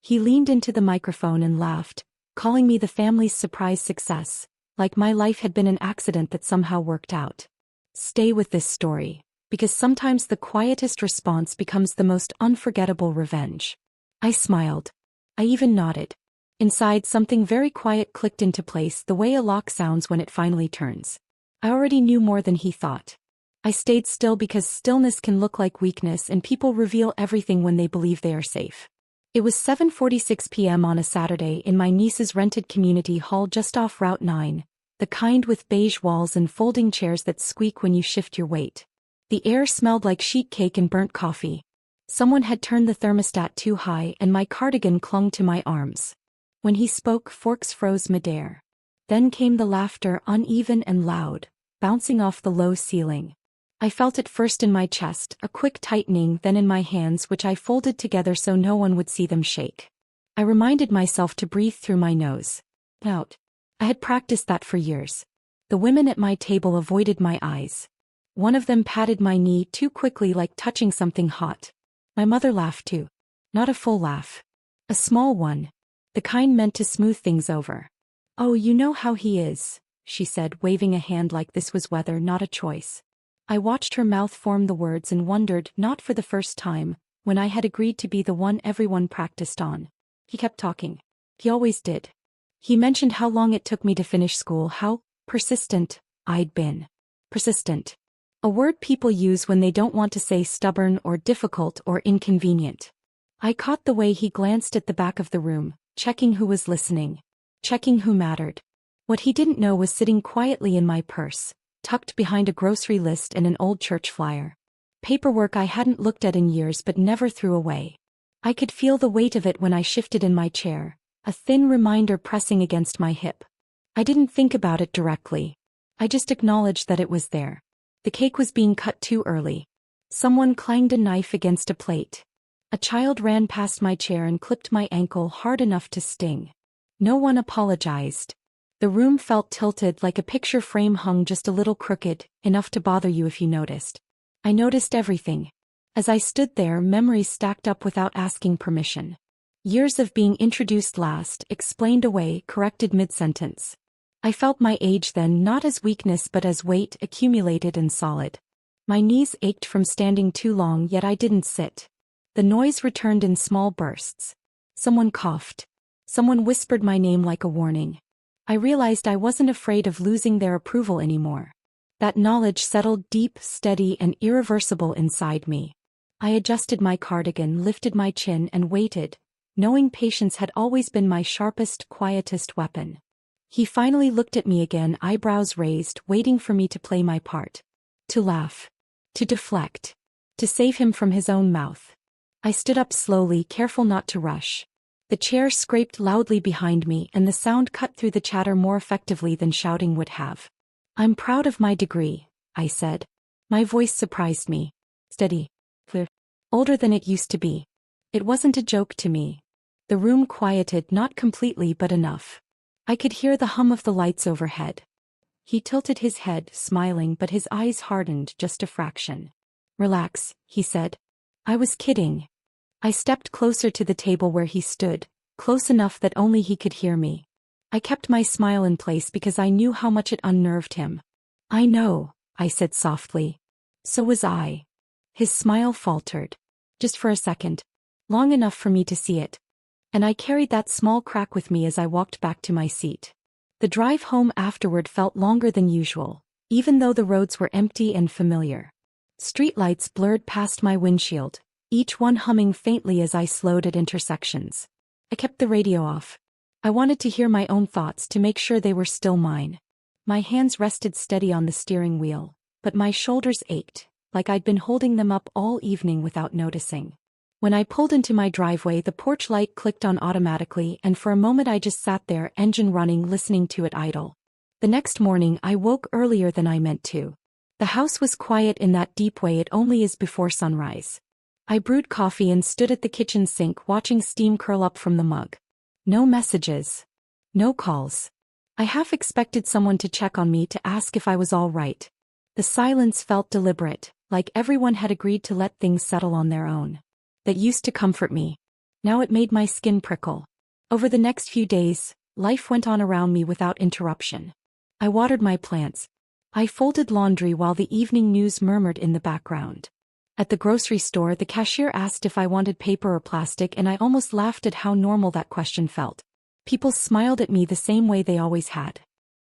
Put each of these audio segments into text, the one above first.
He leaned into the microphone and laughed, calling me the family's surprise success, like my life had been an accident that somehow worked out. Stay with this story, because sometimes the quietest response becomes the most unforgettable revenge. I smiled. I even nodded. Inside, something very quiet clicked into place, the way a lock sounds when it finally turns. I already knew more than he thought. I stayed still because stillness can look like weakness, and people reveal everything when they believe they are safe. It was 7:46 p.m. on a Saturday in my niece's rented community hall just off Route 9, the kind with beige walls and folding chairs that squeak when you shift your weight. The air smelled like sheet cake and burnt coffee. Someone had turned the thermostat too high and my cardigan clung to my arms. When he spoke, forks froze midair. Then came the laughter, uneven and loud, bouncing off the low ceiling. I felt it first in my chest, a quick tightening, then in my hands, which I folded together so no one would see them shake. I reminded myself to breathe through my nose. Out. I had practiced that for years. The women at my table avoided my eyes. One of them patted my knee too quickly, like touching something hot. My mother laughed too. Not a full laugh. A small one. The kind meant to smooth things over. "Oh, you know how he is," she said, waving a hand like this was weather, not a choice. I watched her mouth form the words and wondered, not for the first time, when I had agreed to be the one everyone practiced on. He kept talking. He always did. He mentioned how long it took me to finish school, how persistent I'd been. Persistent. A word people use when they don't want to say stubborn or difficult or inconvenient. I caught the way he glanced at the back of the room, checking who was listening. Checking who mattered. What he didn't know was sitting quietly in my purse, tucked behind a grocery list and an old church flyer. Paperwork I hadn't looked at in years but never threw away. I could feel the weight of it when I shifted in my chair, a thin reminder pressing against my hip. I didn't think about it directly. I just acknowledged that it was there. The cake was being cut too early. Someone clanged a knife against a plate. A child ran past my chair and clipped my ankle hard enough to sting. No one apologized. The room felt tilted, like a picture frame hung just a little crooked, enough to bother you if you noticed. I noticed everything. As I stood there, memories stacked up without asking permission. Years of being introduced last, explained away, corrected mid-sentence. I felt my age then, not as weakness but as weight, accumulated and solid. My knees ached from standing too long, yet I didn't sit. The noise returned in small bursts. Someone coughed. Someone whispered my name like a warning. I realized I wasn't afraid of losing their approval anymore. That knowledge settled deep, steady, and irreversible inside me. I adjusted my cardigan, lifted my chin, and waited, knowing patience had always been my sharpest, quietest weapon. He finally looked at me again, eyebrows raised, waiting for me to play my part. To laugh. To deflect. To save him from his own mouth. I stood up slowly, careful not to rush. The chair scraped loudly behind me, and the sound cut through the chatter more effectively than shouting would have. "I'm proud of my degree," I said. My voice surprised me. Steady. Clear. Older than it used to be. It wasn't a joke to me. The room quieted, not completely but enough. I could hear the hum of the lights overhead. He tilted his head, smiling, but his eyes hardened just a fraction. "Relax," he said. I was kidding. I stepped closer to the table where he stood, close enough that only he could hear me. I kept my smile in place because I knew how much it unnerved him. "I know," I said softly. "So was I." His smile faltered. Just for a second. Long enough for me to see it. And I carried that small crack with me as I walked back to my seat. The drive home afterward felt longer than usual, even though the roads were empty and familiar. Streetlights blurred past my windshield, each one humming faintly as I slowed at intersections. I kept the radio off. I wanted to hear my own thoughts, to make sure they were still mine. My hands rested steady on the steering wheel, but my shoulders ached, like I'd been holding them up all evening without noticing. When I pulled into my driveway, the porch light clicked on automatically, and for a moment I just sat there, engine running, listening to it idle. The next morning I woke earlier than I meant to. The house was quiet in that deep way it only is before sunrise. I brewed coffee and stood at the kitchen sink, watching steam curl up from the mug. No messages. No calls. I half expected someone to check on me, to ask if I was all right. The silence felt deliberate, like everyone had agreed to let things settle on their own. That used to comfort me. Now it made my skin prickle. Over the next few days, life went on around me without interruption. I watered my plants. I folded laundry while the evening news murmured in the background. At the grocery store, the cashier asked if I wanted paper or plastic, and I almost laughed at how normal that question felt. People smiled at me the same way they always had.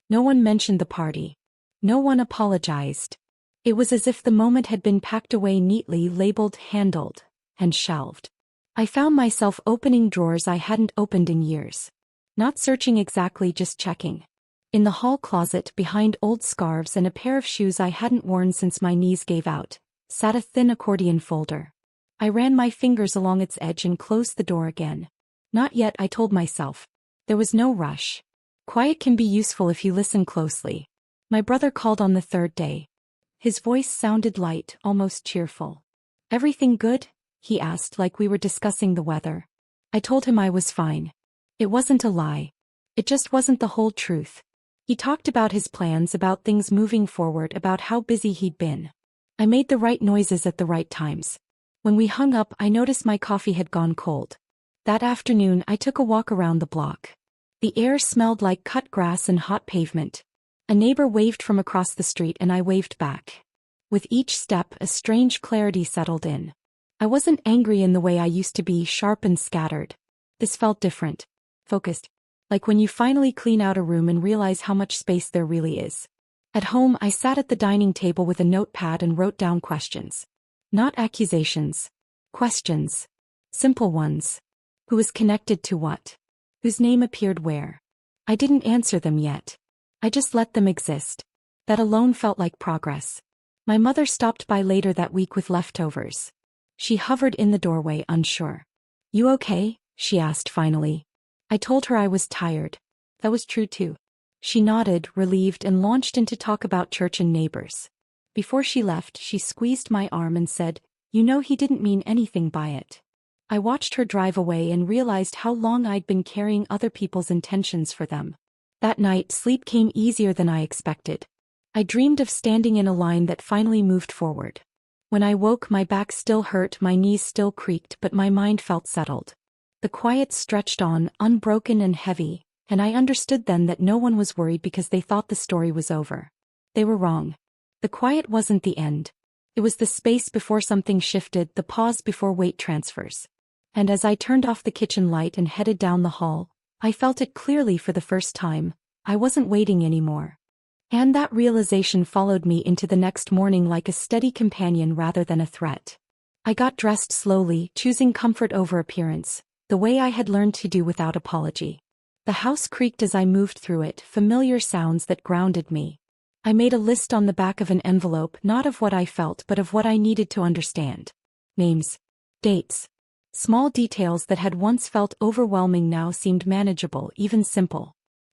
No one mentioned the party. No one apologized. It was as if the moment had been packed away neatly, labeled, handled, and shelved. I found myself opening drawers I hadn't opened in years. Not searching exactly, just checking. In the hall closet, behind old scarves and a pair of shoes I hadn't worn since my knees gave out, sat a thin accordion folder. I ran my fingers along its edge and closed the door again. Not yet, I told myself. There was no rush. Quiet can be useful if you listen closely. My brother called on the third day. His voice sounded light, almost cheerful. "Everything good?" he asked, like we were discussing the weather. I told him I was fine. It wasn't a lie. It just wasn't the whole truth. He talked about his plans, about things moving forward, about how busy he'd been. I made the right noises at the right times. When we hung up, I noticed my coffee had gone cold. That afternoon, I took a walk around the block. The air smelled like cut grass and hot pavement. A neighbor waved from across the street and I waved back. With each step, a strange clarity settled in. I wasn't angry in the way I used to be, sharp and scattered. This felt different. Focused. Like when you finally clean out a room and realize how much space there really is. At home, I sat at the dining table with a notepad and wrote down questions. Not accusations. Questions. Simple ones. Who was connected to what? Whose name appeared where? I didn't answer them yet. I just let them exist. That alone felt like progress. My mother stopped by later that week with leftovers. She hovered in the doorway, unsure. "You okay?" she asked finally. I told her I was tired. That was true too. She nodded, relieved, and launched into talk about church and neighbors. Before she left, she squeezed my arm and said, "You know he didn't mean anything by it." I watched her drive away and realized how long I'd been carrying other people's intentions for them. That night, sleep came easier than I expected. I dreamed of standing in a line that finally moved forward. When I woke, my back still hurt, my knees still creaked, but my mind felt settled. The quiet stretched on, unbroken and heavy, and I understood then that no one was worried because they thought the story was over. They were wrong. The quiet wasn't the end. It was the space before something shifted, the pause before weight transfers. And as I turned off the kitchen light and headed down the hall, I felt it clearly for the first time. I wasn't waiting anymore. And that realization followed me into the next morning like a steady companion rather than a threat. I got dressed slowly, choosing comfort over appearance, the way I had learned to do without apology. The house creaked as I moved through it, familiar sounds that grounded me. I made a list on the back of an envelope, not of what I felt but of what I needed to understand. Names. Dates. Small details that had once felt overwhelming now seemed manageable, even simple.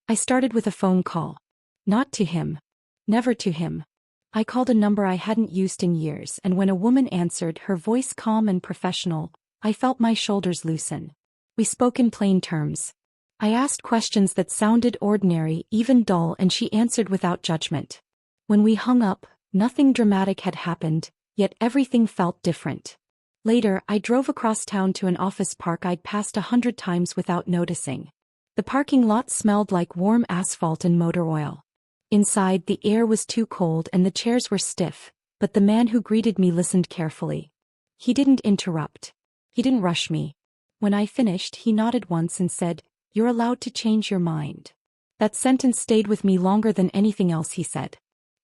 I started with a phone call. Not to him. Never to him. I called a number I hadn't used in years, and when a woman answered, her voice calm and professional, I felt my shoulders loosen. We spoke in plain terms. I asked questions that sounded ordinary, even dull, and she answered without judgment. When we hung up, nothing dramatic had happened, yet everything felt different. Later, I drove across town to an office park I'd passed 100 times without noticing. The parking lot smelled like warm asphalt and motor oil. Inside, the air was too cold and the chairs were stiff, but the man who greeted me listened carefully. He didn't interrupt. He didn't rush me. When I finished, he nodded once and said, "You're allowed to change your mind." That sentence stayed with me longer than anything else he said.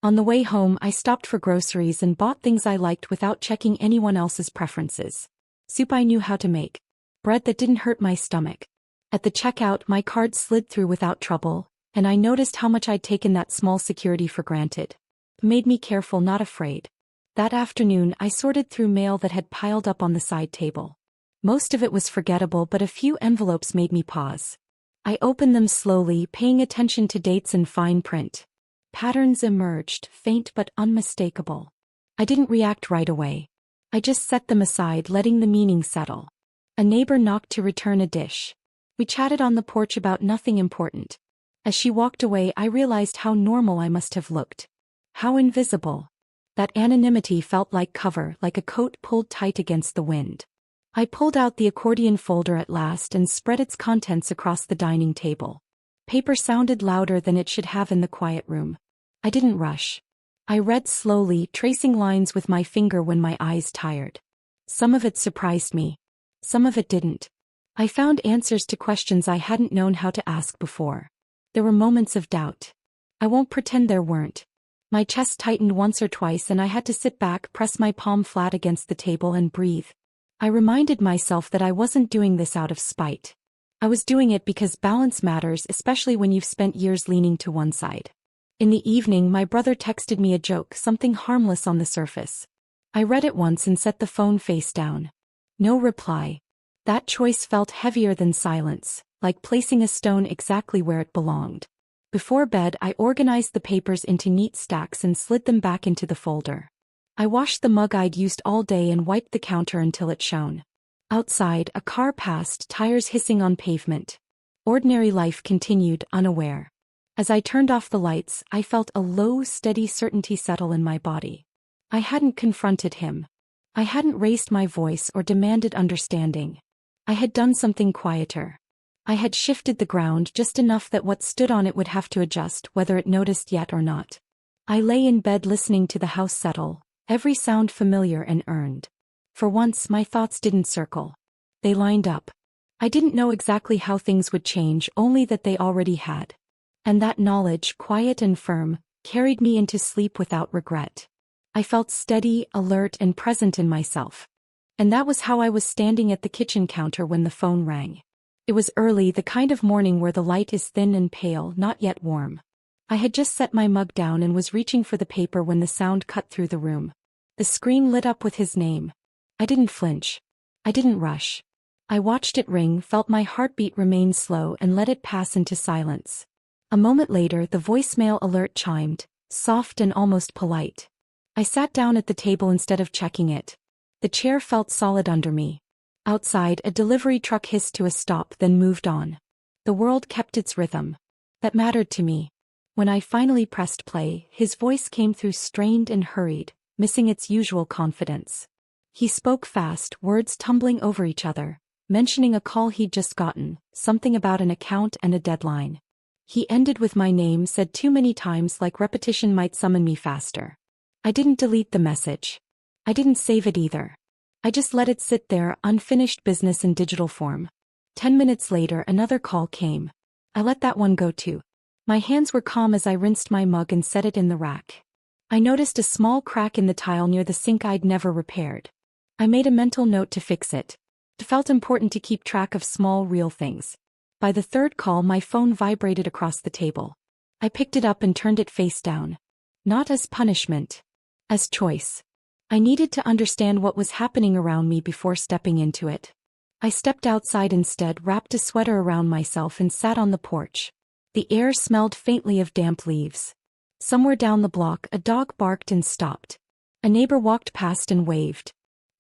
On the way home, I stopped for groceries and bought things I liked without checking anyone else's preferences. Soup I knew how to make. Bread that didn't hurt my stomach. At the checkout, my card slid through without trouble, and I noticed how much I'd taken that small security for granted. It made me careful, not afraid. That afternoon, I sorted through mail that had piled up on the side table. Most of it was forgettable, but a few envelopes made me pause. I opened them slowly, paying attention to dates and fine print. Patterns emerged, faint but unmistakable. I didn't react right away. I just set them aside, letting the meaning settle. A neighbor knocked to return a dish. We chatted on the porch about nothing important. As she walked away, I realized how normal I must have looked. How invisible. That anonymity felt like cover, like a coat pulled tight against the wind. I pulled out the accordion folder at last and spread its contents across the dining table. Paper sounded louder than it should have in the quiet room. I didn't rush. I read slowly, tracing lines with my finger when my eyes tired. Some of it surprised me. Some of it didn't. I found answers to questions I hadn't known how to ask before. There were moments of doubt. I won't pretend there weren't. My chest tightened once or twice and I had to sit back, press my palm flat against the table and breathe. I reminded myself that I wasn't doing this out of spite. I was doing it because balance matters, especially when you've spent years leaning to one side. In the evening, my brother texted me a joke, something harmless on the surface. I read it once and set the phone face down. No reply. That choice felt heavier than silence, like placing a stone exactly where it belonged. Before bed, I organized the papers into neat stacks and slid them back into the folder. I washed the mug I'd used all day and wiped the counter until it shone. Outside, a car passed, tires hissing on pavement. Ordinary life continued, unaware. As I turned off the lights, I felt a low, steady certainty settle in my body. I hadn't confronted him. I hadn't raised my voice or demanded understanding. I had done something quieter. I had shifted the ground just enough that what stood on it would have to adjust, whether it noticed yet or not. I lay in bed listening to the house settle, every sound familiar and earned. For once, my thoughts didn't circle. They lined up. I didn't know exactly how things would change, only that they already had. And that knowledge, quiet and firm, carried me into sleep without regret. I felt steady, alert, and present in myself. And that was how I was standing at the kitchen counter when the phone rang. It was early, the kind of morning where the light is thin and pale, not yet warm. I had just set my mug down and was reaching for the paper when the sound cut through the room. The screen lit up with his name. I didn't flinch. I didn't rush. I watched it ring, felt my heartbeat remain slow, and let it pass into silence. A moment later, the voicemail alert chimed, soft and almost polite. I sat down at the table instead of checking it. The chair felt solid under me. Outside, a delivery truck hissed to a stop, then moved on. The world kept its rhythm. That mattered to me. When I finally pressed play, his voice came through strained and hurried, missing its usual confidence. He spoke fast, words tumbling over each other, mentioning a call he'd just gotten, something about an account and a deadline. He ended with my name, said too many times like repetition might summon me faster. I didn't delete the message. I didn't save it either. I just let it sit there, unfinished business in digital form. 10 minutes later, another call came. I let that one go too. My hands were calm as I rinsed my mug and set it in the rack. I noticed a small crack in the tile near the sink I'd never repaired. I made a mental note to fix it. It felt important to keep track of small, real things. By the third call, my phone vibrated across the table. I picked it up and turned it face down. Not as punishment. As choice. I needed to understand what was happening around me before stepping into it. I stepped outside instead, wrapped a sweater around myself and sat on the porch. The air smelled faintly of damp leaves. Somewhere down the block, a dog barked and stopped. A neighbor walked past and waved.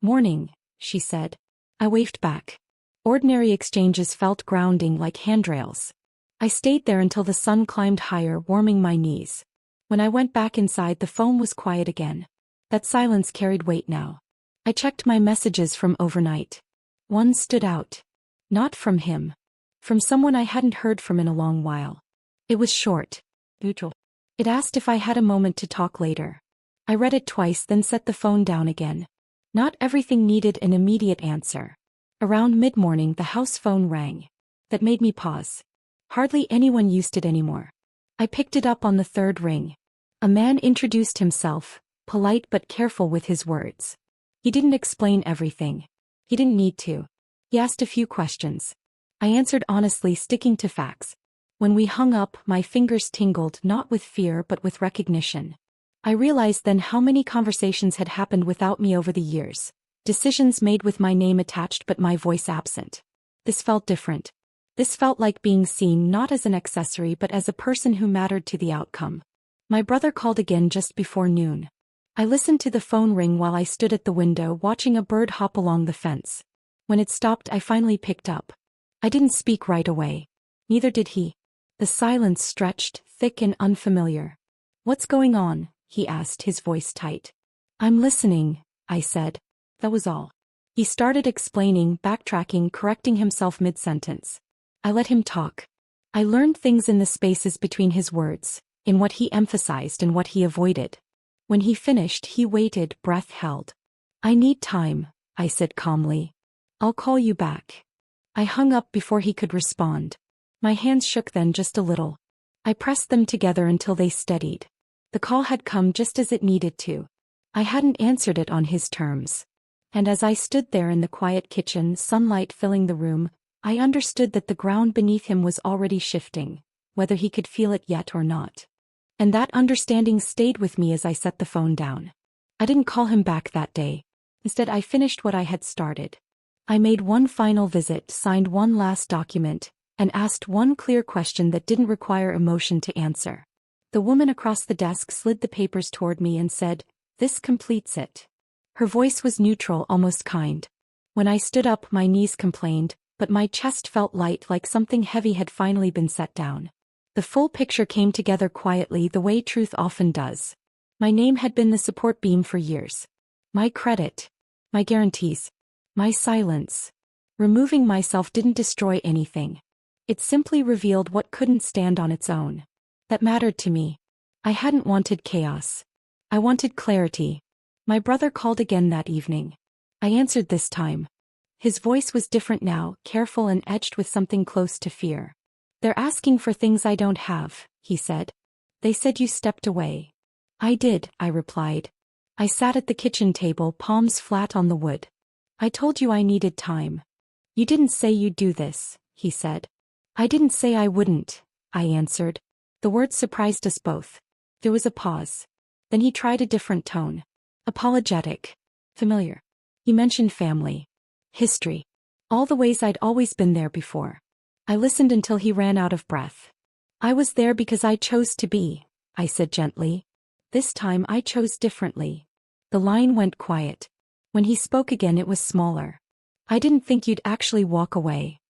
"Morning," she said. I waved back. Ordinary exchanges felt grounding, like handrails. I stayed there until the sun climbed higher, warming my knees. When I went back inside, the phone was quiet again. That silence carried weight now. I checked my messages from overnight. One stood out. Not from him. From someone I hadn't heard from in a long while. It was short. Neutral. It asked if I had a moment to talk later. I read it twice, then set the phone down again. Not everything needed an immediate answer. Around mid-morning, the house phone rang. That made me pause. Hardly anyone used it anymore. I picked it up on the third ring. A man introduced himself, polite but careful with his words. He didn't explain everything. He didn't need to. He asked a few questions. I answered honestly, sticking to facts. When we hung up, my fingers tingled, not with fear but with recognition. I realized then how many conversations had happened without me over the years. Decisions made with my name attached but my voice absent. This felt different. This felt like being seen not as an accessory but as a person who mattered to the outcome. My brother called again just before noon. I listened to the phone ring while I stood at the window watching a bird hop along the fence. When it stopped, I finally picked up. I didn't speak right away. Neither did he. The silence stretched, thick and unfamiliar. "What's going on?" he asked, his voice tight. "I'm listening," I said. That was all. He started explaining, backtracking, correcting himself mid-sentence. I let him talk. I learned things in the spaces between his words, in what he emphasized and what he avoided. When he finished, he waited, breath held. I need time, I said calmly. I'll call you back. I hung up before he could respond. My hands shook then just a little. I pressed them together until they steadied. The call had come just as it needed to. I hadn't answered it on his terms. And as I stood there in the quiet kitchen, sunlight filling the room, I understood that the ground beneath him was already shifting, whether he could feel it yet or not. And that understanding stayed with me as I set the phone down. I didn't call him back that day. Instead, I finished what I had started. I made one final visit, signed one last document, and asked one clear question that didn't require emotion to answer. The woman across the desk slid the papers toward me and said, "This completes it." Her voice was neutral, almost kind. When I stood up, my knees complained, but my chest felt light, like something heavy had finally been set down. The full picture came together quietly, the way truth often does. My name had been the support beam for years. My credit. My guarantees. My silence. Removing myself didn't destroy anything. It simply revealed what couldn't stand on its own. That mattered to me. I hadn't wanted chaos. I wanted clarity. My brother called again that evening. I answered this time. His voice was different now, careful and edged with something close to fear. "They're asking for things I don't have," he said. "They said you stepped away." "I did," I replied. I sat at the kitchen table, palms flat on the wood. "I told you I needed time." "You didn't say you'd do this," he said. "I didn't say I wouldn't," I answered. The words surprised us both. There was a pause. Then he tried a different tone. Apologetic. Familiar. He mentioned family. History. All the ways I'd always been there before. I listened until he ran out of breath. "I was there because I chose to be," I said gently. "This time I chose differently." The line went quiet. When he spoke again, it was smaller. "I didn't think you'd actually walk away."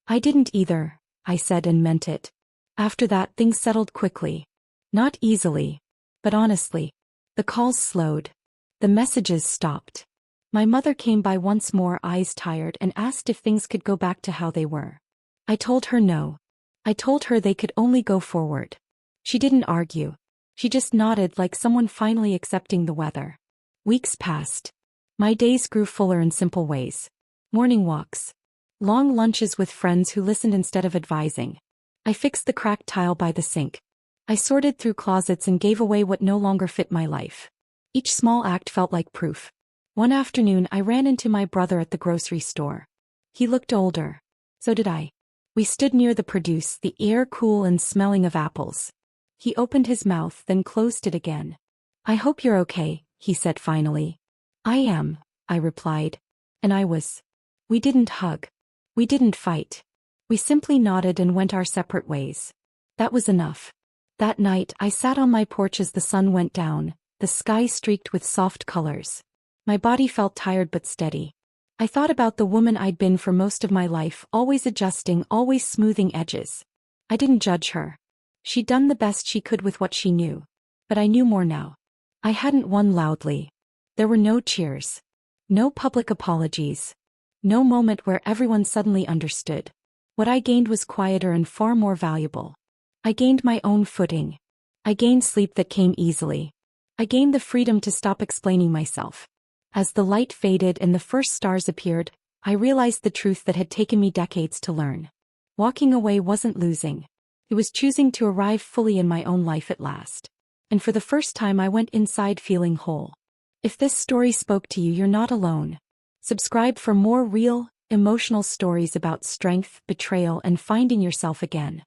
"I didn't either," I said and meant it. After that, things settled quickly. Not easily, but honestly. The calls slowed. The messages stopped. My mother came by once more, eyes tired, and asked if things could go back to how they were. I told her no. I told her they could only go forward. She didn't argue. She just nodded, like someone finally accepting the weather. Weeks passed. My days grew fuller in simple ways. Morning walks. Long lunches with friends who listened instead of advising. I fixed the cracked tile by the sink. I sorted through closets and gave away what no longer fit my life. Each small act felt like proof. One afternoon, I ran into my brother at the grocery store. He looked older. So did I. We stood near the produce, the air cool and smelling of apples. He opened his mouth, then closed it again. "I hope you're okay," he said finally. "I am," I replied. And I was. We didn't hug. We didn't fight. We simply nodded and went our separate ways. That was enough. That night, I sat on my porch as the sun went down, the sky streaked with soft colors. My body felt tired but steady. I thought about the woman I'd been for most of my life, always adjusting, always smoothing edges. I didn't judge her. She'd done the best she could with what she knew. But I knew more now. I hadn't won loudly. There were no cheers. No public apologies. No moment where everyone suddenly understood. What I gained was quieter and far more valuable. I gained my own footing. I gained sleep that came easily. I gained the freedom to stop explaining myself. As the light faded and the first stars appeared, I realized the truth that had taken me decades to learn. Walking away wasn't losing. It was choosing to arrive fully in my own life at last. And for the first time, I went inside feeling whole. If this story spoke to you, you're not alone. Subscribe for more real, emotional stories about strength, betrayal, and finding yourself again.